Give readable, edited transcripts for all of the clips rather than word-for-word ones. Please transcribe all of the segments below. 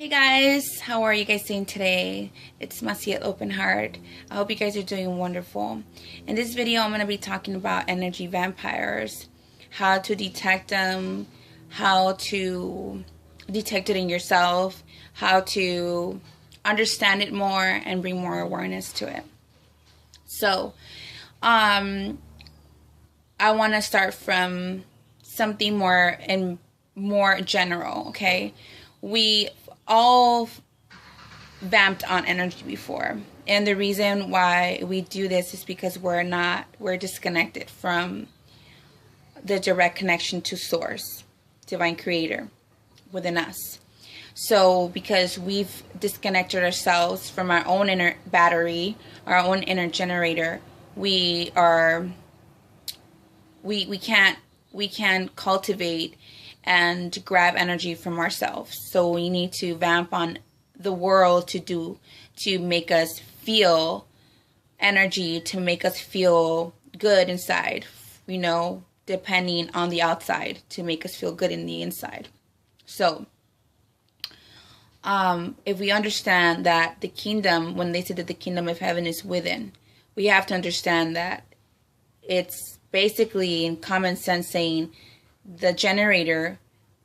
Hey guys, how are you guys doing today? It's Masi at Open Heart. I hope you guys are doing wonderful. In this video, I'm going to be talking about energy vampires, how to detect them, how to detect it in yourself, how to understand it more and bring more awareness to it. So, I want to start from something more general, okay? We all vamped on energy before, and the reason why we do this is because we're disconnected from the direct connection to source, divine creator within us. So because we've disconnected ourselves from our own inner battery, our own inner generator, we can't cultivate and grab energy from ourselves. So we need to vamp on the world to make us feel energy, to make us feel good inside, depending on the outside to make us feel good in the inside. So if we understand that the kingdom, when they say that the kingdom of heaven is within, we have to understand that it's basically in common sense saying the generator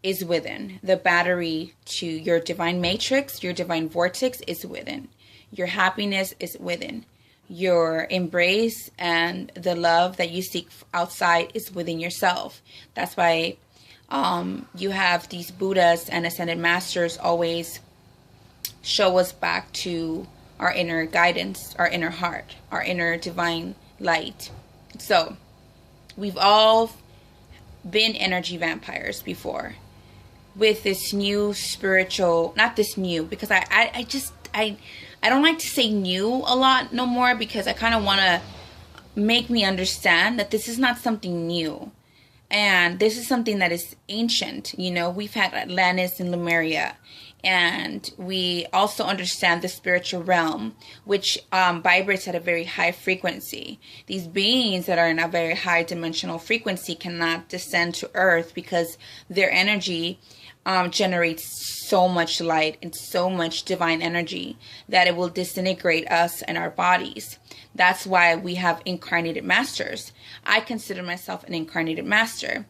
is within. The battery to your divine matrix, your divine vortex is within. Your happiness is within. Your embrace and the love that you seek outside is within yourself. That's why you have these Buddhas and Ascended Masters always show us back to our inner guidance, our inner heart, our inner divine light. So we've all been energy vampires before with this new spiritual, not this new, because I don't like to say new a lot no more, because I kind of want to make me understand that this is not something new, and this is something that is ancient. We've had Atlantis and Lemuria, and we also understand the spiritual realm, which vibrates at a very high frequency. These beings that are in a very high dimensional frequency cannot descend to earth because their energy generates so much light and so much divine energy that it will disintegrate us and our bodies. That's why we have incarnated masters. I consider myself an incarnated master.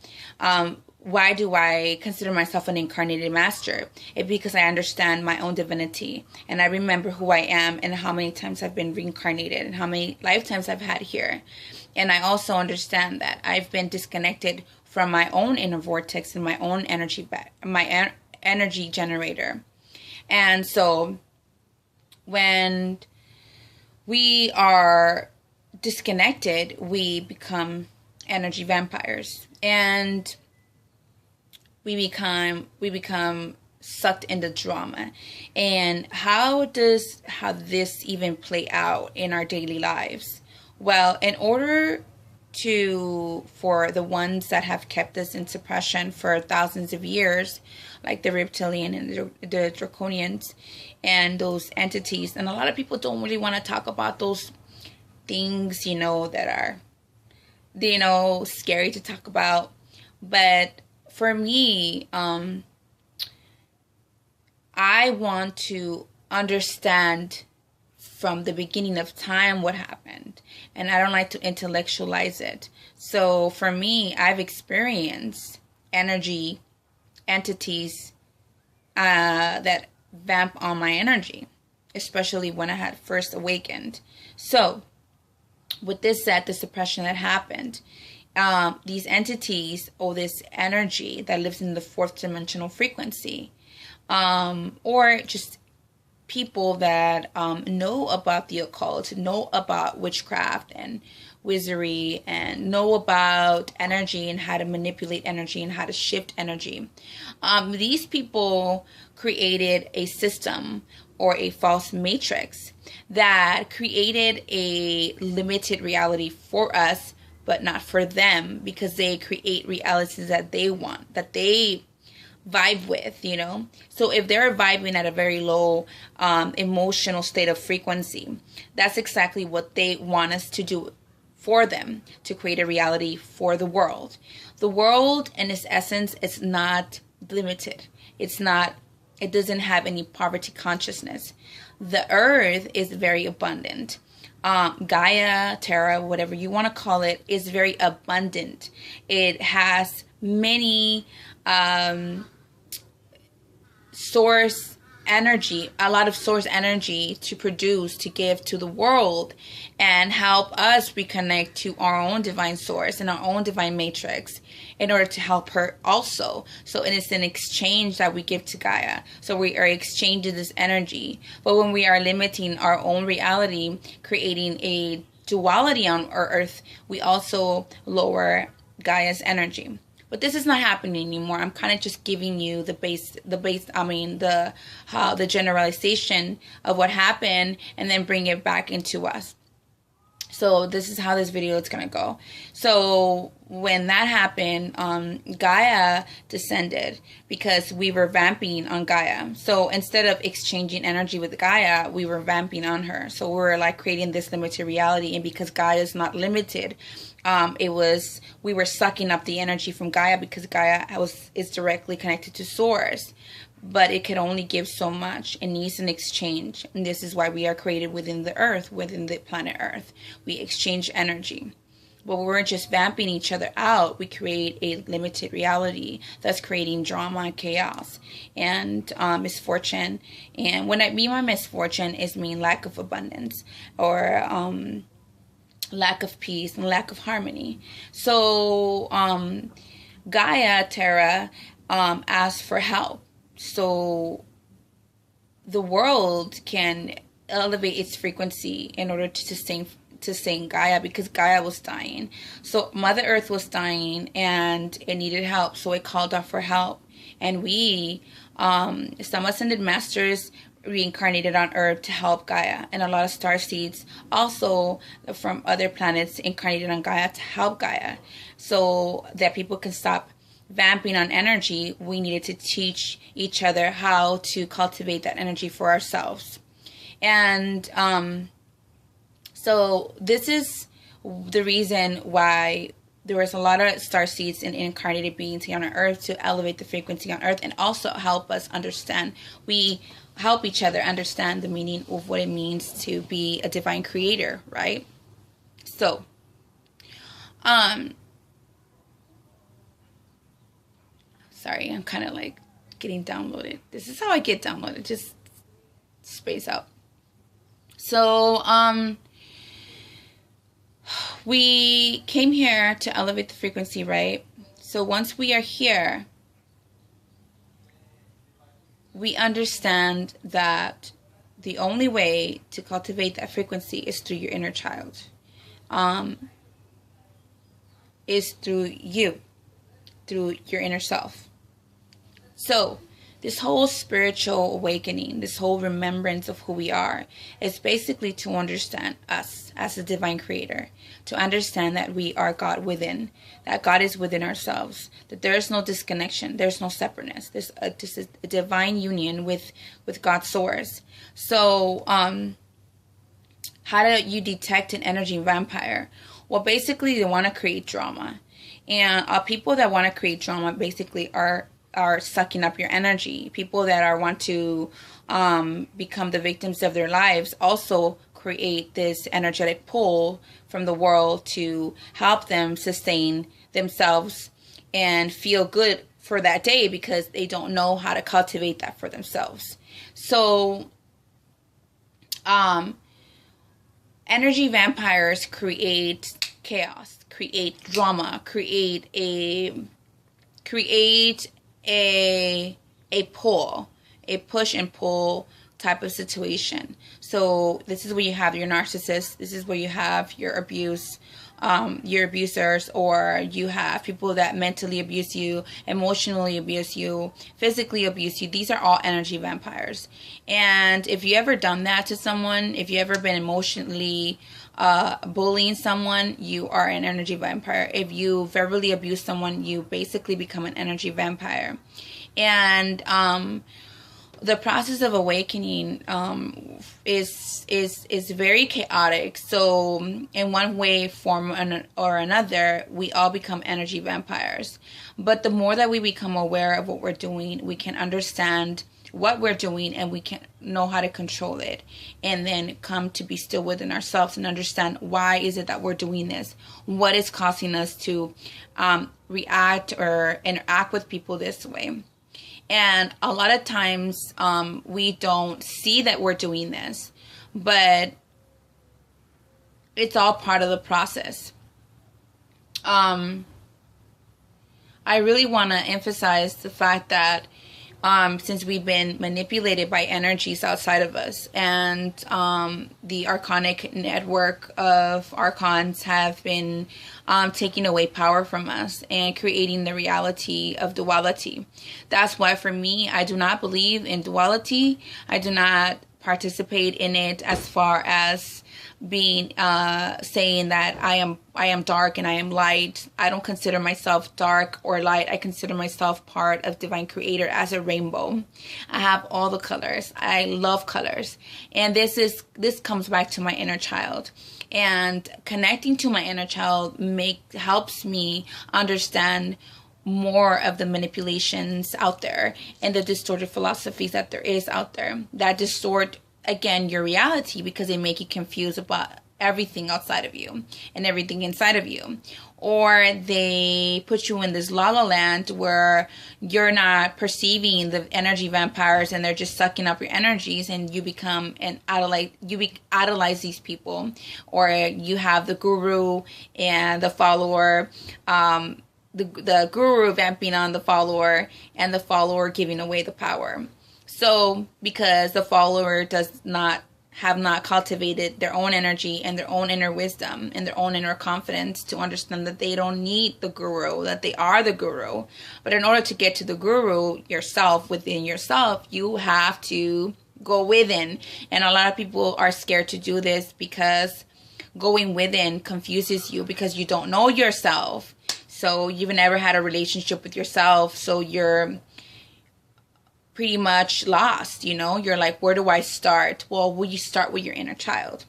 Why do I consider myself an incarnated master? It's because I understand my own divinity, and I remember who I am and how many times I've been reincarnated and how many lifetimes I've had here. And I also understand that I've been disconnected from my own inner vortex and my own energy generator. And so when we are disconnected, we become energy vampires, and we become sucked into drama. And how this even play out in our daily lives? Well, in order for the ones that have kept us in suppression for thousands of years, like the reptilian and the draconians and those entities, and a lot of people don't really want to talk about those things, that are, scary to talk about. But for me, I want to understand from the beginning of time what happened, and I don't like to intellectualize it. So for me, I've experienced energy entities that vamp on my energy, especially when I had first awakened. So with this said, the suppression that happened, these entities, or this energy that lives in the fourth dimensional frequency, or just people that know about the occult, know about witchcraft and wizardry, and know about energy and how to manipulate energy and how to shift energy. These people created a system or a false matrix that created a limited reality for us, but not for them, because they create realities that they want, that they vibe with, So if they're vibing at a very low emotional state of frequency, that's exactly what they want us to do for them, to create a reality for the world. The world, in its essence, is not limited. It's not It doesn't have any poverty consciousness. The earth is very abundant. Gaia, Terra, whatever you want to call it, is very abundant. It has many source energy, a lot of source energy to produce, to give to the world, and help us reconnect to our own divine source and our own divine matrix in order to help her also. So it is an exchange that we give to Gaia. So we are exchanging this energy. But when we are limiting our own reality, creating a duality on our earth, we also lower Gaia's energy. But this is not happening anymore. I'm kind of just giving you the generalization of what happened, and then bring it back into us. So this is how this video is going to go. So when that happened, Gaia descended because we were vamping on Gaia. So instead of exchanging energy with Gaia, we were vamping on her. So we were like creating this limited reality. And because Gaia is not limited, we were sucking up the energy from Gaia, because Gaia is directly connected to Source. But it can only give so much. It needs an exchange. And this is why we are created within the earth, within the planet Earth. We exchange energy. But when we're just vamping each other out, we create a limited reality that's creating drama and chaos and misfortune. And when I mean by misfortune, is mean lack of abundance, or lack of peace and lack of harmony. So Gaia, Terra, asked for help. So the world can elevate its frequency in order to sustain Gaia, because Gaia was dying. So Mother Earth was dying and it needed help. So it called out for help. And we, some ascended masters, reincarnated on Earth to help Gaia. And a lot of star seeds also from other planets incarnated on Gaia to help Gaia, so that people can stop vamping on energy. We needed to teach each other how to cultivate that energy for ourselves. And so this is the reason why there was a lot of star seeds and incarnated beings here on Earth, to elevate the frequency on Earth and also help us understand. We help each other understand the meaning of what it means to be a divine creator, right? So, sorry, I'm kind of like getting downloaded. This is how I get downloaded. Just space out. So, we came here to elevate the frequency, right? So once we are here, we understand that the only way to cultivate that frequency is through your inner child. Is through you, through your inner self. So this whole spiritual awakening, this whole remembrance of who we are, is basically to understand us as a divine creator, to understand that we are God within, that God is within ourselves, that there is no disconnection, there's no separateness. This is a divine union with God's source. So, how do you detect an energy vampire? Well, basically, they want to create drama. And people that want to create drama basically are sucking up your energy. People that want to become the victims of their lives also create this energetic pull from the world to help them sustain themselves and feel good for that day, because they don't know how to cultivate that for themselves. So energy vampires create chaos, create drama, create a pull, a push and pull type of situation. So this is where you have your narcissist. This is where you have your abusers, or you have people that mentally abuse you, emotionally abuse you, physically abuse you. These are all energy vampires. And if you ever done that to someone, if you ever been emotionally bullying someone, you are an energy vampire. If you verbally abuse someone, you basically become an energy vampire. And the process of awakening is very chaotic. So in one way, form or another, we all become energy vampires. But the more that we become aware of what we're doing, we can understand what we're doing, and we can know how to control it, and then come to be still within ourselves and understand why is it that we're doing this, what is causing us to react or interact with people this way. And a lot of times we don't see that we're doing this, but it's all part of the process. I really want to emphasize the fact that since we've been manipulated by energies outside of us, and the archonic network of archons have been taking away power from us and creating the reality of duality. That's why for me, I do not believe in duality. I do not participate in it as far as being saying that I am dark and I am light. I don't consider myself dark or light. I consider myself part of Divine Creator as a rainbow. I have all the colors. I love colors. And this comes back to my inner child. And connecting to my inner child helps me understand more of the manipulations out there and the distorted philosophies that there is out there that distort, again, your reality, because they make you confused about everything outside of you and everything inside of you. Or they put you in this la la land where you're not perceiving the energy vampires and they're just sucking up your energies, and you become idolize these people. Or you have the guru and the follower, the guru vamping on the follower, and the follower giving away the power. So because the follower have not cultivated their own energy and their own inner wisdom and their own inner confidence to understand that they don't need the guru, that they are the guru. But in order to get to the guru yourself, within yourself, you have to go within. And a lot of people are scared to do this because going within confuses you, because you don't know yourself. So you've never had a relationship with yourself. So you're pretty much lost, you're like, where do I start? Well, will you start with your inner child?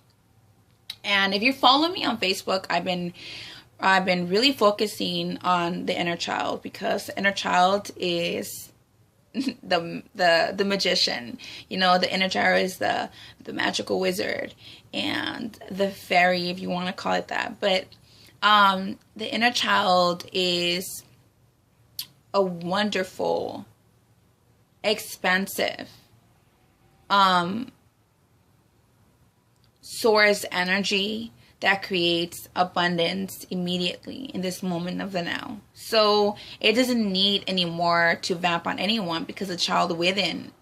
And if you follow me on Facebook, I've been really focusing on the inner child, because the inner child is the magician. The inner child is the magical wizard and the fairy, if you want to call it that. But the inner child is a wonderful, expansive source energy that creates abundance immediately in this moment of the now. So it doesn't need anymore to vamp on anyone, because the child within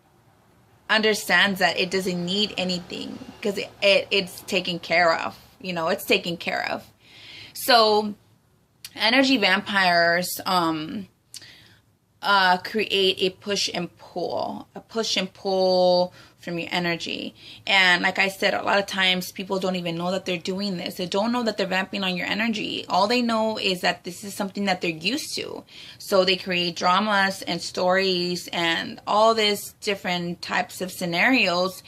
understands that it doesn't need anything, because it's taken care of. It's taken care of. So energy vampires create a push and pull from your energy. And like I said, a lot of times people don't even know that they're doing this. They don't know that they're vamping on your energy. All they know is that this is something that they're used to. So they create dramas and stories and all these different types of scenarios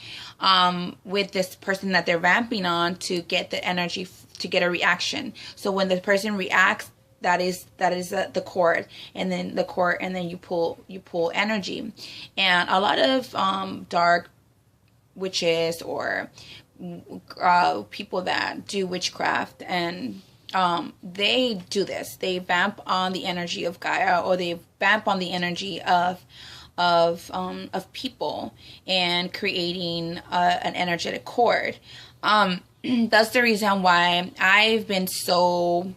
with this person that they're vamping on to get the energy, to get a reaction. So when the person reacts, that is the cord, and then the cord, and then you pull energy. And a lot of dark witches or people that do witchcraft, and they do this. They vamp on the energy of Gaia, or they vamp on the energy of people, and creating an energetic cord. That's the reason why I've been so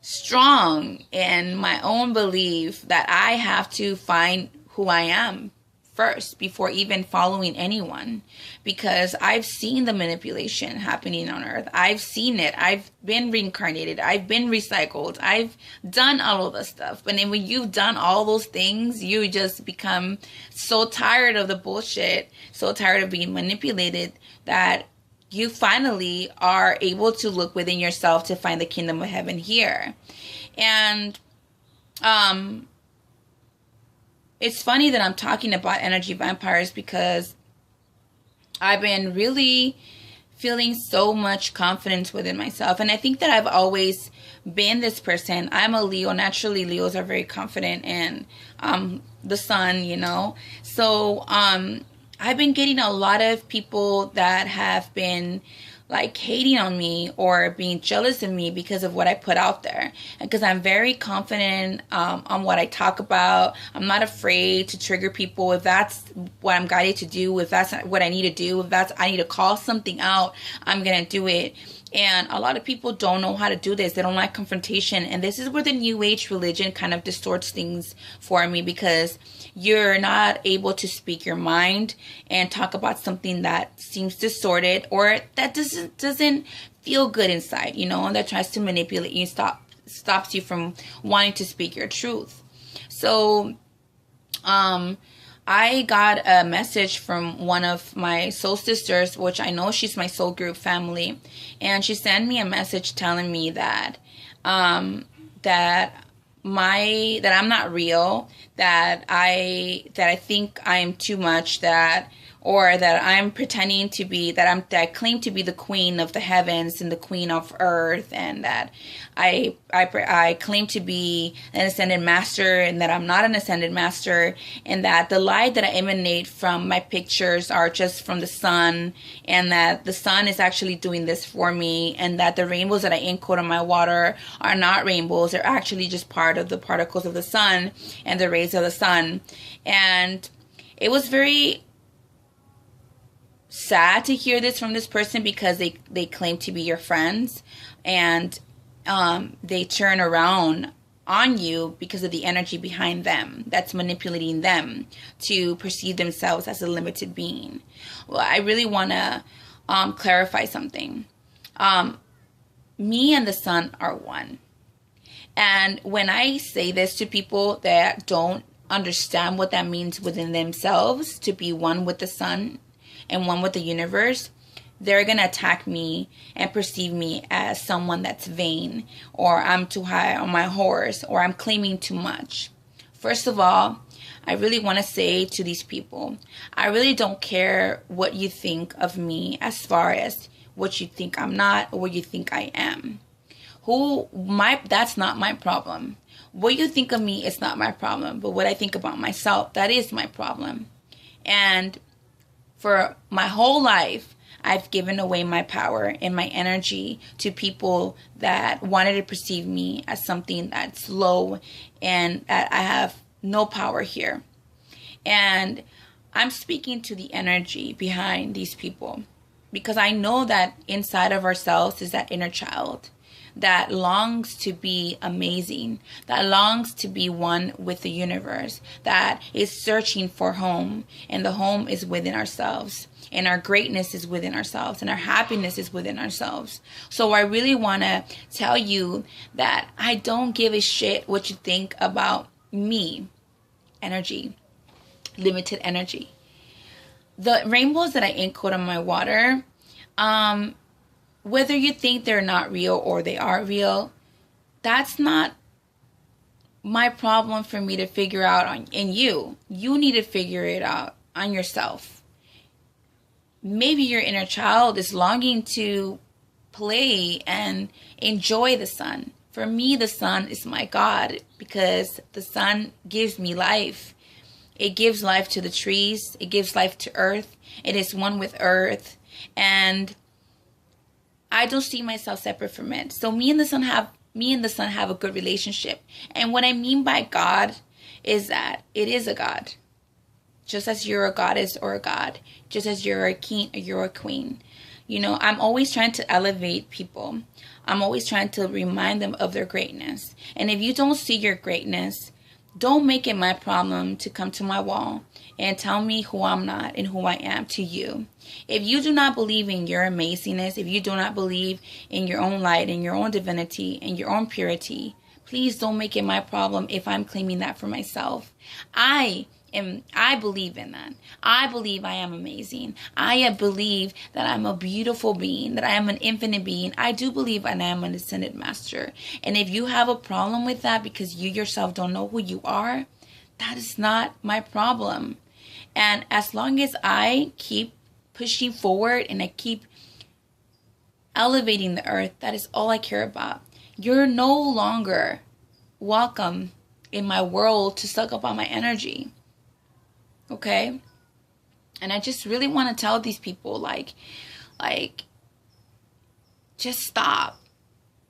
strong in my own belief that I have to find who I am first before even following anyone, because I've seen the manipulation happening on earth. I've seen it. I've been reincarnated. I've been recycled. I've done all of this stuff. And then when you've done all those things, you just become so tired of the bullshit, so tired of being manipulated, that you finally are able to look within yourself to find the kingdom of heaven here. And it's funny that I'm talking about energy vampires, because I've been really feeling so much confidence within myself. And I think that I've always been this person. I'm a Leo. Naturally, Leos are very confident and the sun, So I've been getting a lot of people that have been like hating on me or being jealous of me because of what I put out there. And because I'm very confident on what I talk about. I'm not afraid to trigger people if that's what I'm guided to do, if that's what I need to do, if that's I need to call something out, I'm going to do it. And a lot of people don't know how to do this. They don't like confrontation. And this is where the New Age religion kind of distorts things for me, because you're not able to speak your mind and talk about something that seems distorted or that doesn't feel good inside, and that tries to manipulate you, stops you from wanting to speak your truth. So, I got a message from one of my soul sisters, which I know she's my soul group family, and she sent me a message telling me that that I'm not real, that I think I'm too much, or that I'm pretending to be, that I claim to be the queen of the heavens and the queen of earth, and that I claim to be an ascended master, and that I'm not an ascended master, and that the light that I emanate from my pictures are just from the sun, and that the sun is actually doing this for me, and that the rainbows that I encode on my water are not rainbows, they're actually just part of the particles of the sun and the rays of the sun. And it was very sad to hear this from this person, because they claim to be your friends, and they turn around on you because of the energy behind them that's manipulating them to perceive themselves as a limited being. Well, I really want to clarify something. Me and the sun are one. And when I say this to people that don't understand what that means within themselves, to be one with the sun and one with the universe, they're going to attack me and perceive me as someone that's vain, or I'm too high on my horse, or I'm claiming too much. First of all, I really want to say to these people, I really don't care what you think of me as far as what you think I'm not or what you think I am. That's not my problem. What you think of me is not my problem, but what I think about myself, that is my problem. And for my whole life, I've given away my power and my energy to people that wanted to perceive me as something that's low and that I have no power here. And I'm speaking to the energy behind these people, because I know that inside of ourselves is that inner child that longs to be amazing, that longs to be one with the universe, that is searching for home, and the home is within ourselves, and our greatness is within ourselves, and our happiness is within ourselves. So I really want to tell you that I don't give a shit what you think about me, energy, limited energy. The rainbows that I encode on my water, whether you think they're not real or they are real, that's not my problem for me to figure out in you. You need to figure it out on yourself. Maybe your inner child is longing to play and enjoy the sun. For me, the sun is my God, because the sun gives me life. It gives life to the trees. It gives life to earth. It is one with earth. And I don't see myself separate from it. So me and the sun have a good relationship. And what I mean by God is that it is a God. Just as you're a goddess or a god, just as you're a king or you're a queen. I'm always trying to elevate people. I'm always trying to remind them of their greatness. And if you don't see your greatness, don't make it my problem to come to my wall and tell me who I'm not and who I am to you. If you do not believe in your amazingness, if you do not believe in your own light, in your own divinity, in your own purity, please don't make it my problem if I'm claiming that for myself. I believe in that. I believe I am amazing. I believe that I'm a beautiful being, that I am an infinite being. I do believe I am an ascended master. And if you have a problem with that because you yourself don't know who you are, that is not my problem. And as long as I keep pushing forward and I keep elevating the earth, that is all I care about. You're no longer welcome in my world to suck up on my energy. Okay? And I just really want to tell these people, like, just stop.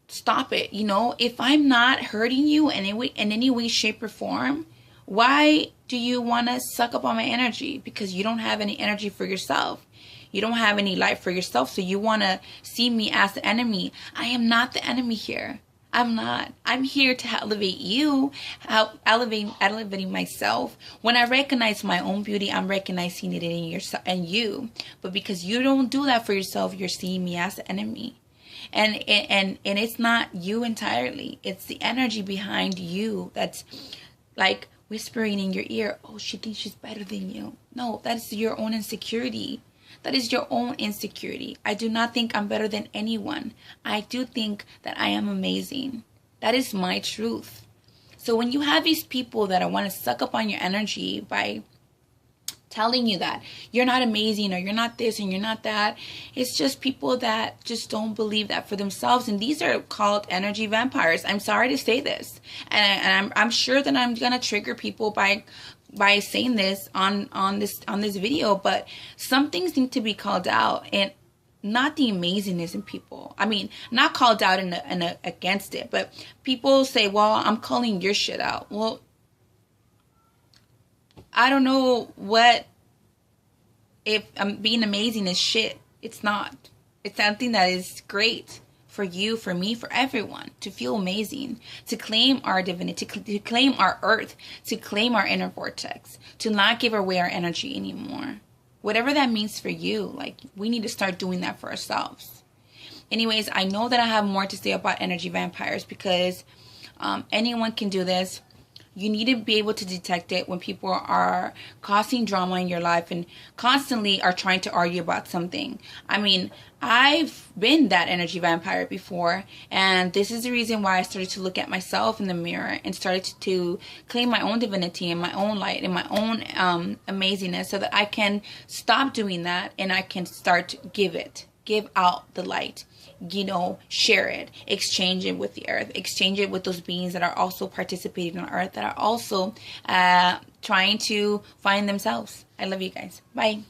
Stop it. You know, if I'm not hurting you in any way, shape, or form, why do you want to suck up on my energy? Because you don't have any energy for yourself. You don't have any light for yourself. So you want to see me as the enemy. I am not the enemy here. I'm not. I'm here to elevate you, elevating myself. When I recognize my own beauty, I'm recognizing it in yourself and you. But because you don't do that for yourself, you're seeing me as the enemy. And it's not you entirely. It's the energy behind you that's like whispering in your ear, oh, she thinks she's better than you. No, that's your own insecurity. That is your own insecurity. I do not think I'm better than anyone. I do think that I am amazing. That is my truth. So when you have these people that want to suck up on your energy by telling you that you're not amazing or you're not this and you're not that, it's just people that just don't believe that for themselves. And these are called energy vampires. I'm sorry to say this. And I'm sure that I'm going to trigger people by saying this on this video, but some things need to be called out, and not the amazingness in people. I mean, not called out and against it, but people say, well, I'm calling your shit out. Well, I don't know what, if being amazing is shit. It's not. It's something that is great for you, for me, for everyone to feel amazing, to claim our divinity, to claim our earth, to claim our inner vortex, to not give away our energy anymore. Whatever that means for you, like, we need to start doing that for ourselves. Anyways, I know that I have more to say about energy vampires because anyone can do this. You need to be able to detect it when people are causing drama in your life and constantly are trying to argue about something. I mean, I've been that energy vampire before, and this is the reason why I started to look at myself in the mirror and started to claim my own divinity and my own light and my own amazingness, so that I can stop doing that and I can start to give out the light. You know, share it, exchange it with the earth, exchange it with those beings that are also participating on earth, that are also trying to find themselves. I love you guys. Bye.